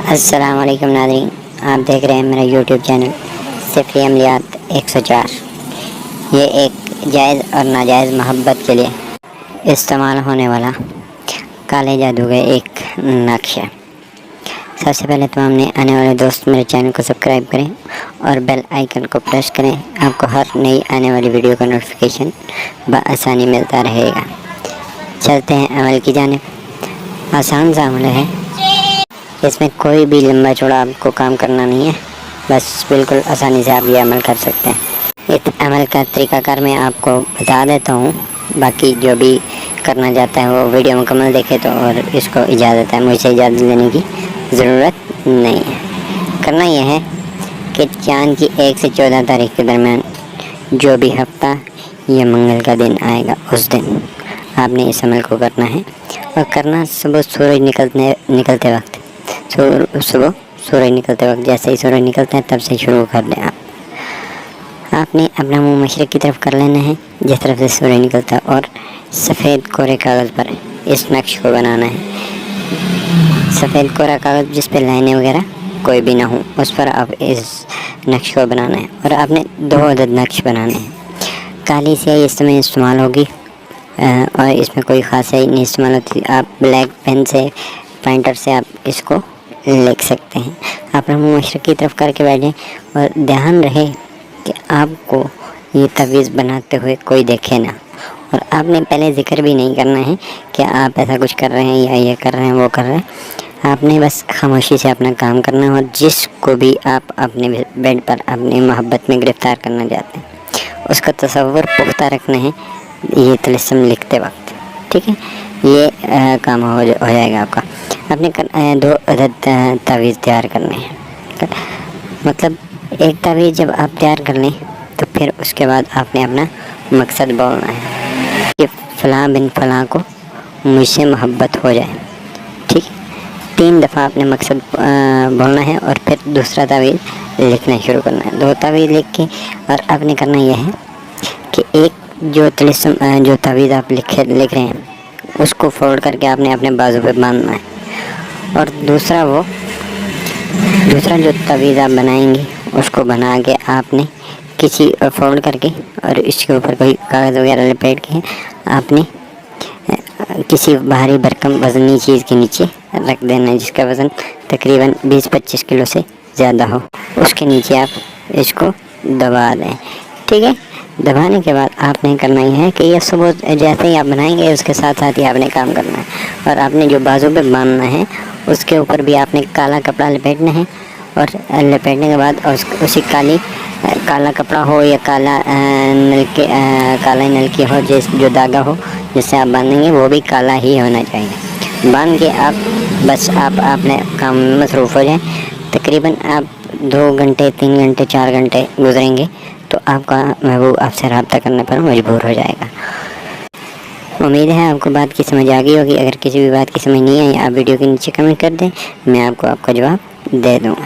السلام علیکم ناظرین، آپ دیکھ رہے ہیں میرا یوٹیوب چینل سفری عملیات 104۔ یہ ایک جائز اور ناجائز محبت کے لیے استعمال ہونے والا کالے جادو کا ایک نقش ہے۔ سب سے پہلے تمام نے آنے والے دوست میرے چینل کو سبسکرائب کریں اور بیل آئیکن کو پریس کریں، آپ کو ہر نئی آنے والی ویڈیو کا نوٹیفیکیشن بآسانی ملتا رہے گا۔ چلتے ہیں عمل کی جانب۔ آسان سا عمل ہے، اس میں کوئی بھی لمبا چوڑا آپ کو کام کرنا نہیں ہے، بس بالکل آسانی سے آپ یہ عمل کر سکتے ہیں۔ اس عمل کا طریقہ کار میں آپ کو بتا دیتا ہوں، باقی جو بھی کرنا چاہتا ہے وہ ویڈیو مکمل دیکھے تو، اور اس کو اجازت ہے، مجھ سے اجازت لینے کی ضرورت نہیں ہے۔ کرنا یہ ہے کہ چاند کی 1 سے 14 تاریخ کے درمیان جو بھی ہفتہ یا منگل کا دن آئے گا، اس دن آپ نے اس عمل کو کرنا ہے، اور کرنا صبح سورج نکلتے وقت، صبح سورج نکلتے وقت، جیسے ہی سورج نکلتا ہے تب سے شروع کر دیں۔ آپ نے اپنا منہ مشرق کی طرف کر لینا ہے جس طرف سے سورج نکلتا ہے، اور سفید کورے کاغذ پر اس نقش کو بنانا ہے۔ سفید کورا کاغذ جس پہ لائنیں وغیرہ کوئی بھی نہ ہو، اس پر آپ اس نقش کو بنانا ہے، اور آپ نے 2 عدد نقش بنانے ہیں۔ کالی سیاہی اس میں استعمال ہوگی، اور اس میں کوئی خاص سیاہی نہیں استعمال ہوتی۔ آپ بلیک پین سے، پوائنٹر سے آپ اس کو لکھ سکتے ہیں۔ آپ منہ مشرق کی طرف کر کے بیٹھیں، اور دھیان رہے کہ آپ کو یہ تعویذ بناتے ہوئے کوئی دیکھے نہ، اور آپ نے پہلے ذکر بھی نہیں کرنا ہے کہ آپ ایسا کچھ کر رہے ہیں یا یہ کر رہے ہیں وہ کر رہے ہیں۔ آپ نے بس خاموشی سے اپنا کام کرنا ہے، اور جس کو بھی آپ اپنے بیڈ پر اپنی محبت میں گرفتار کرنا چاہتے ہیں اس کا تصور پختہ رکھنا ہے یہ طلسم لکھتے وقت، ٹھیک ہے؟ یہ کام ہو جائے گا آپ کا۔ اپنے 2 عدد تعویذ تیار کرنے ہیں، مطلب ایک تعویذ جب آپ تیار کر لیں تو پھر اس کے بعد آپ نے اپنا مقصد بولنا ہے کہ فلاں بن فلاں کو مجھ سے محبت ہو جائے، ٹھیک ہے؟ 3 دفعہ آپ نے مقصد بولنا ہے، اور پھر دوسرا تعویذ لکھنا شروع کرنا ہے۔ 2 تعویذ لکھ کے، اور آپ نے کرنا یہ ہے کہ ایک جو تعویذ آپ لکھ رہے ہیں اس کو فولڈ کر کے آپ نے اپنے بازو پہ باندھنا ہے، اور دوسرا جو تعویذ آپ بنائیں گے اس کو بنا کے آپ نے کسی فولڈ کر کے، اور اس کے اوپر کوئی کاغذ وغیرہ لپیٹ کے آپ نے کسی بھاری بھرکم وزنی چیز کے نیچے رکھ دینا ہے، جس کا وزن تقریباً 20-25 کلو سے زیادہ ہو۔ اس کے نیچے آپ اس کو دبا دیں، ٹھیک ہے؟ دبانے کے بعد آپ نے کرنا یہ ہے کہ یہ صبح جیسے ہی آپ بنائیں گے اس کے ساتھ ہی آپ نے کام کرنا ہے، اور آپ نے جو بازو پہ باندھنا ہے اس کے اوپر بھی آپ نے کالا کپڑا لپیٹنا ہے، اور لپیٹنے کے بعد اسی کالا کپڑا ہو یا کالا نلکی ہو، جو دھاگا ہو جس سے آپ باندھیں گے وہ بھی کالا ہی ہونا چاہیے۔ باندھ کے آپ اپنے کام میں مصروف ہو جائیں۔ تقریباً آپ 2 گھنٹے 3 گھنٹے 4 گھنٹے گزریں گے تو آپ کا محبوب آپ سے رابطہ کرنے پر مجبور ہو جائے گا۔ امید ہے آپ کو بات کی سمجھ آ گئی ہوگی۔ اگر کسی بھی بات کی سمجھ نہیں آئی آپ ویڈیو کے نیچے کمنٹ کر دیں، میں آپ کا جواب دے دوں۔